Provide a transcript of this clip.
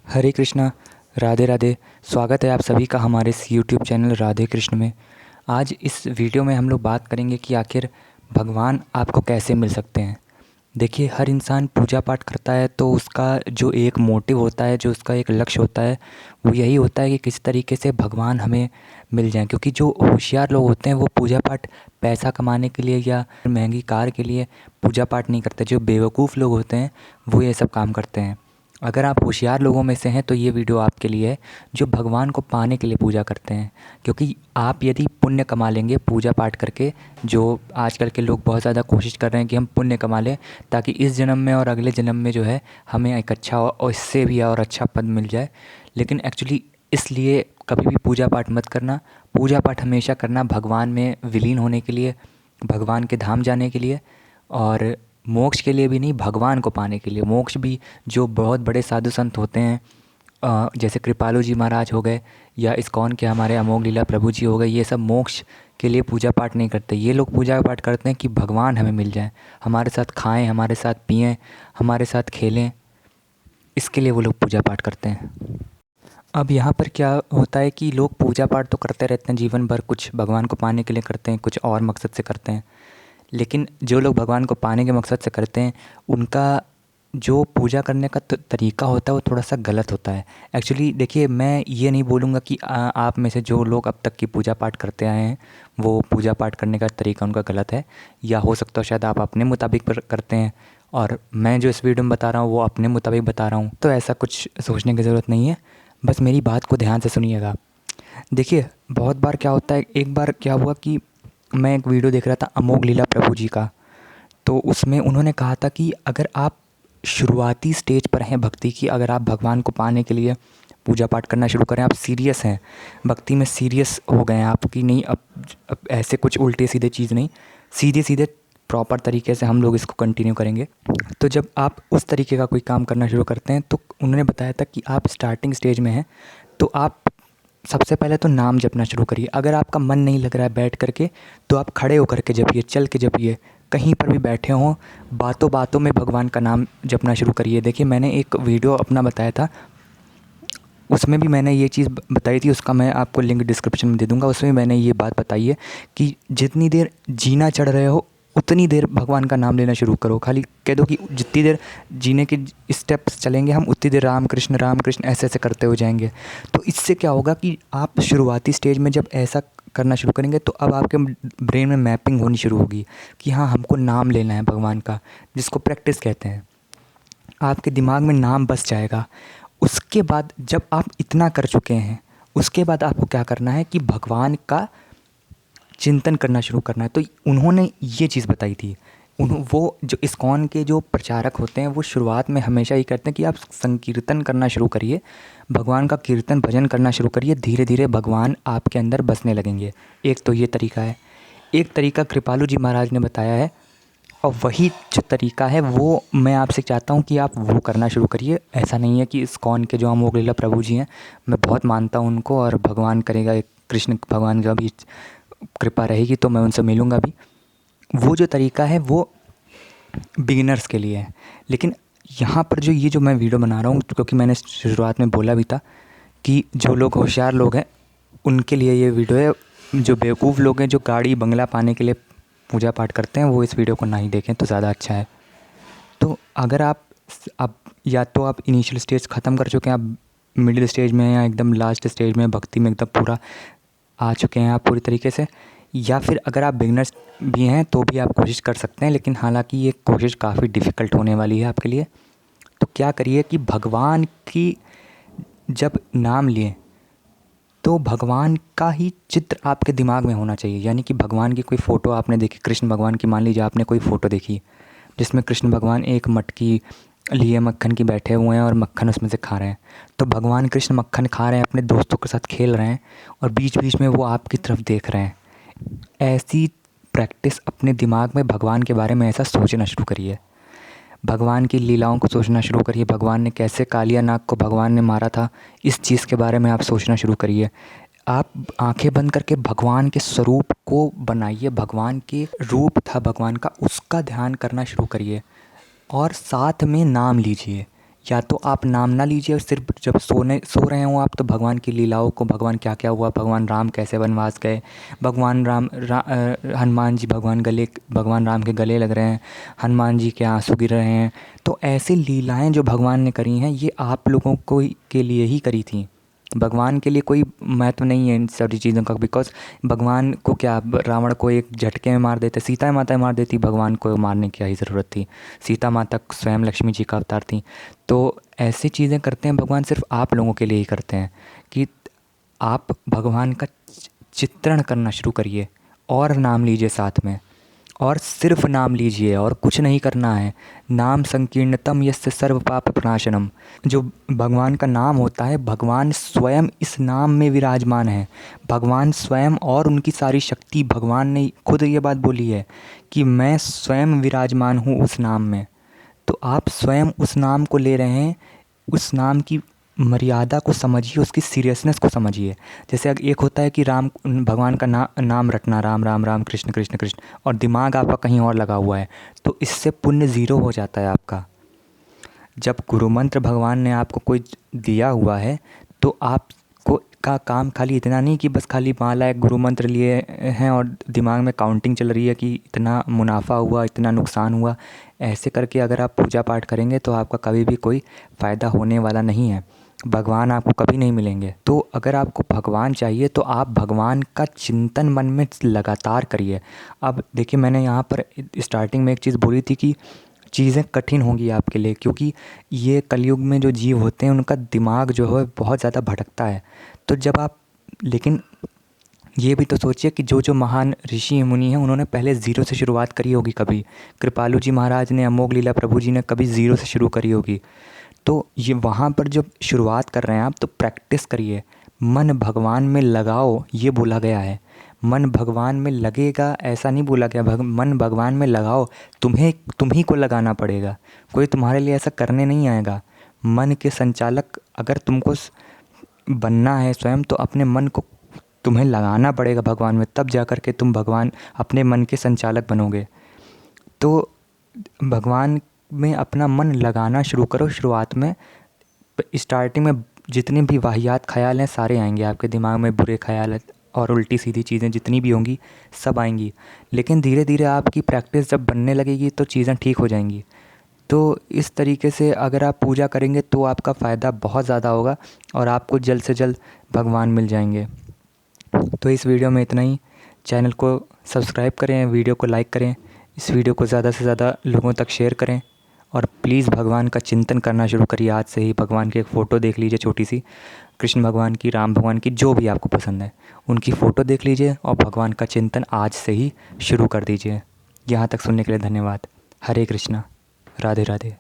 हरे कृष्णा। राधे राधे। स्वागत है आप सभी का हमारे इस यूट्यूब चैनल राधे कृष्ण में। आज इस वीडियो में हम लोग बात करेंगे कि आखिर भगवान आपको कैसे मिल सकते हैं। देखिए, हर इंसान पूजा पाठ करता है तो उसका जो एक मोटिव होता है, जो उसका एक लक्ष्य होता है, वो यही होता है कि किस तरीके से भगवान हमें मिल जाएं। क्योंकि जो होशियार लोग होते हैं वो पूजा पाठ पैसा कमाने के लिए या महंगी कार के लिए पूजा पाठ नहीं करते। जो बेवकूफ़ लोग होते हैं वो ये सब काम करते हैं। अगर आप होशियार लोगों में से हैं तो ये वीडियो आपके लिए है, जो भगवान को पाने के लिए पूजा करते हैं। क्योंकि आप यदि पुण्य कमा लेंगे पूजा पाठ करके, जो आजकल के लोग बहुत ज़्यादा कोशिश कर रहे हैं कि हम पुण्य कमा लें ताकि इस जन्म में और अगले जन्म में जो है हमें एक अच्छा और इससे भी और अच्छा पद मिल जाए। लेकिन एक्चुअली इसलिए कभी भी पूजा पाठ मत करना। पूजा पाठ हमेशा करना भगवान में विलीन होने के लिए, भगवान के धाम जाने के लिए, और मोक्ष के लिए भी नहीं, भगवान को पाने के लिए। मोक्ष भी जो बहुत बड़े साधु संत होते हैं, जैसे कृपालु जी महाराज हो गए या इस्कॉन के हमारे अमोघ लीला प्रभु जी हो गए, ये सब मोक्ष के लिए पूजा पाठ नहीं करते। ये लोग पूजा पाठ करते हैं कि भगवान हमें मिल जाए, हमारे साथ खाएं, हमारे साथ पिएं, हमारे साथ खेलें। इसके लिए वो लोग पूजा पाठ करते हैं। अब यहाँ पर क्या होता है कि लोग पूजा पाठ तो करते रहते हैं जीवन भर, कुछ भगवान को पाने के लिए करते हैं, कुछ और मकसद से करते हैं। लेकिन जो लोग भगवान को पाने के मकसद से करते हैं, उनका जो पूजा करने का तरीका होता है वो थोड़ा सा गलत होता है। एक्चुअली देखिए, मैं ये नहीं बोलूँगा कि आप में से जो लोग अब तक की पूजा पाठ करते आए हैं वो पूजा पाठ करने का तरीका उनका गलत है, या हो सकता है शायद आप अपने मुताबिक करते हैं और मैं जो इस वीडियो में बता रहा हूँ वो अपने मुताबिक बता रहा हूँ। तो ऐसा कुछ सोचने की ज़रूरत नहीं है, बस मेरी बात को ध्यान से सुनिएगा। देखिए, बहुत बार क्या होता है, एक बार क्या हुआ कि मैं एक वीडियो देख रहा था अमोघ लीला प्रभु जी का। तो उसमें उन्होंने कहा था कि अगर आप शुरुआती स्टेज पर हैं भक्ति की, अगर आप भगवान को पाने के लिए पूजा पाठ करना शुरू करें, आप सीरियस हैं भक्ति में, सीरियस हो गए हैं आप कि नहीं, अब ऐसे कुछ उल्टे सीधे चीज़ नहीं, सीधे सीधे प्रॉपर तरीके से हम लोग इसको कंटिन्यू करेंगे। तो जब आप उस तरीके का कोई काम करना शुरू करते हैं तो उन्होंने बताया था कि आप स्टार्टिंग स्टेज में हैं तो आप सबसे पहले तो नाम जपना शुरू करिए। अगर आपका मन नहीं लग रहा है बैठ करके तो आप खड़े होकर के जपिए, चल के जपिए, कहीं पर भी बैठे हों, बातों बातों में भगवान का नाम जपना शुरू करिए। देखिए, मैंने एक वीडियो अपना बताया था, उसमें भी मैंने ये चीज़ बताई थी, उसका मैं आपको लिंक डिस्क्रिप्शन में दे दूँगा। उसमें मैंने ये बात बताई है कि जितनी देर जीना चढ़ रहे हो उतनी देर भगवान का नाम लेना शुरू करो। खाली कह दो कि जितनी देर जीने के स्टेप्स चलेंगे हम, उतनी देर राम कृष्ण ऐसे ऐसे करते हो जाएंगे। तो इससे क्या होगा कि आप शुरुआती स्टेज में जब ऐसा करना शुरू करेंगे तो अब आपके ब्रेन में मैपिंग होनी शुरू होगी कि हाँ, हमको नाम लेना है भगवान का, जिसको प्रैक्टिस कहते हैं। आपके दिमाग में नाम बस जाएगा। उसके बाद जब आप इतना कर चुके हैं, उसके बाद आपको क्या करना है कि भगवान का चिंतन करना शुरू करना है। तो उन्होंने ये चीज़ बताई थी। वो जो इस्कॉन के जो प्रचारक होते हैं वो शुरुआत में हमेशा ये कहते हैं कि आप संकीर्तन करना शुरू करिए, भगवान का कीर्तन भजन करना शुरू करिए, धीरे धीरे भगवान आपके अंदर बसने लगेंगे। एक तो ये तरीका है। एक तरीका कृपालु जी महाराज ने बताया है, और वही जो तरीका है वो मैं आपसे चाहता हूँ कि आप वो करना शुरू करिए। ऐसा नहीं है कि इस्कॉन के जो अमोघ लीला प्रभु जी हैं, मैं बहुत मानता हूँ उनको, और भगवान करेगा एक कृष्ण भगवान का भी कृपा रहेगी तो मैं उनसे मिलूँगा भी। वो जो तरीका है वो बिगिनर्स के लिए है। लेकिन यहाँ पर जो मैं वीडियो बना रहा हूँ, क्योंकि मैंने शुरुआत में बोला भी था कि जो लोग होशियार लोग हैं उनके लिए ये वीडियो है। जो बेवकूफ़ लोग हैं, जो गाड़ी बंगला पाने के लिए पूजा पाठ करते हैं, वो इस वीडियो को ना ही देखें तो ज़्यादा अच्छा है। तो अगर आप या तो आप इनिशियल स्टेज ख़त्म कर चुके हैं, आप मिडिल स्टेज में हैं, या एकदम लास्ट स्टेज में भक्ति में एकदम पूरा आ चुके हैं आप पूरी तरीके से, या फिर अगर आप बिगनर्स भी हैं तो भी आप कोशिश कर सकते हैं। लेकिन हालांकि ये कोशिश काफ़ी डिफ़िकल्ट होने वाली है आपके लिए। तो क्या करिए कि भगवान की जब नाम लिए तो भगवान का ही चित्र आपके दिमाग में होना चाहिए। यानी कि भगवान की कोई फ़ोटो आपने देखी, कृष्ण भगवान की मान लीजिए आपने कोई फ़ोटो देखी जिसमें कृष्ण भगवान एक मटकी लिए मक्खन की बैठे हुए हैं और मक्खन उसमें से खा रहे हैं। तो भगवान कृष्ण मक्खन खा रहे हैं, अपने दोस्तों के साथ खेल रहे हैं, और बीच बीच में वो आपकी तरफ देख रहे हैं। ऐसी प्रैक्टिस अपने दिमाग में भगवान के बारे में ऐसा सोचना शुरू करिए। भगवान की लीलाओं को सोचना शुरू करिए। भगवान ने कैसे कालिया नाग को भगवान ने मारा था, इस चीज़ के बारे में आप सोचना शुरू करिए। आप आंखें बंद करके भगवान के स्वरूप को बनाइए, भगवान के रूप था भगवान का, उसका ध्यान करना शुरू करिए, और साथ में नाम लीजिए। या तो आप नाम ना लीजिए और सिर्फ जब सो रहे हो आप तो भगवान की लीलाओं को, भगवान क्या क्या हुआ, भगवान राम कैसे वनवास गए, भगवान हनुमान जी भगवान राम के गले लग रहे हैं, हनुमान जी के आंसू गिर रहे हैं। तो ऐसी लीलाएं जो भगवान ने करी हैं ये आप लोगों को के लिए ही करी थी। भगवान के लिए कोई महत्व नहीं है इन सारी चीज़ों का, बिकॉज भगवान को क्या, रावण को एक झटके में मार देते, सीता माता मार देती, भगवान को मारने की क्या ही ज़रूरत थी। सीता माता स्वयं लक्ष्मी जी का अवतार थी। तो ऐसी चीज़ें करते हैं भगवान सिर्फ आप लोगों के लिए ही करते हैं कि आप भगवान का चित्रण करना शुरू करिए और नाम लीजिए साथ में, और सिर्फ नाम लीजिए और कुछ नहीं करना है। नाम संकीर्णतम यस्य सर्व पाप प्रणाशनम। जो भगवान का नाम होता है, भगवान स्वयं इस नाम में विराजमान है। भगवान स्वयं और उनकी सारी शक्ति, भगवान ने खुद ये बात बोली है कि मैं स्वयं विराजमान हूँ उस नाम में। तो आप स्वयं उस नाम को ले रहे हैं, उस नाम की मर्यादा को समझिए, उसकी सीरियसनेस को समझिए। जैसे एक होता है कि भगवान का नाम रटना, राम राम राम कृष्ण कृष्ण कृष्ण, और दिमाग आपका कहीं और लगा हुआ है, तो इससे पुण्य ज़ीरो हो जाता है आपका। जब गुरु मंत्र भगवान ने आपको कोई दिया हुआ है तो आपको का काम खाली इतना नहीं कि बस खाली माला एक गुरु मंत्र लिए हैं और दिमाग में काउंटिंग चल रही है कि इतना मुनाफा हुआ, इतना नुकसान हुआ। ऐसे करके अगर आप पूजा पाठ करेंगे तो आपका कभी भी कोई फ़ायदा होने वाला नहीं है, भगवान आपको कभी नहीं मिलेंगे। तो अगर आपको भगवान चाहिए तो आप भगवान का चिंतन मन में लगातार करिए। अब देखिए, मैंने यहाँ पर स्टार्टिंग में एक चीज़ बोली थी कि चीज़ें कठिन होंगी आपके लिए, क्योंकि ये कलयुग में जो जीव होते हैं उनका दिमाग जो है बहुत ज़्यादा भटकता है। तो जब आप, लेकिन ये भी तो सोचिए कि जो महान ऋषि मुनि हैं उन्होंने पहले ज़ीरो से शुरुआत करी होगी कभी। कृपालु जी महाराज ने, अमोघ लीला प्रभु जी ने कभी ज़ीरो से शुरू करी होगी। तो ये वहाँ पर जब शुरुआत कर रहे हैं आप तो प्रैक्टिस करिए, मन भगवान में लगाओ, ये बोला गया है। मन भगवान में लगेगा ऐसा नहीं बोला गया, मन भगवान में लगाओ, तुम ही को लगाना पड़ेगा, कोई तुम्हारे लिए ऐसा करने नहीं आएगा। मन के संचालक अगर तुमको बनना है स्वयं, तो अपने मन को तुम्हें लगाना पड़ेगा भगवान में, तब जा कर के तुम भगवान अपने मन के संचालक बनोगे। तो भगवान में अपना मन लगाना शुरू करो। शुरुआत में, स्टार्टिंग में जितने भी वाहियात ख्याल हैं सारे आएंगे आपके दिमाग में, बुरे ख्याल और उल्टी सीधी चीज़ें जितनी भी होंगी सब आएंगी। लेकिन धीरे धीरे आपकी प्रैक्टिस जब बनने लगेगी तो चीज़ें ठीक हो जाएंगी। तो इस तरीके से अगर आप पूजा करेंगे तो आपका फ़ायदा बहुत ज़्यादा होगा और आपको जल्द से जल्द भगवान मिल जाएंगे। तो इस वीडियो में इतना ही। चैनल को सब्सक्राइब करें, वीडियो को लाइक करें, इस वीडियो को ज़्यादा से ज़्यादा लोगों तक शेयर करें, और प्लीज़ भगवान का चिंतन करना शुरू करिए आज से ही। भगवान की एक फ़ोटो देख लीजिए छोटी सी, कृष्ण भगवान की, राम भगवान की, जो भी आपको पसंद है उनकी फ़ोटो देख लीजिए और भगवान का चिंतन आज से ही शुरू कर दीजिए। यहाँ तक सुनने के लिए धन्यवाद। हरे कृष्णा, राधे राधे।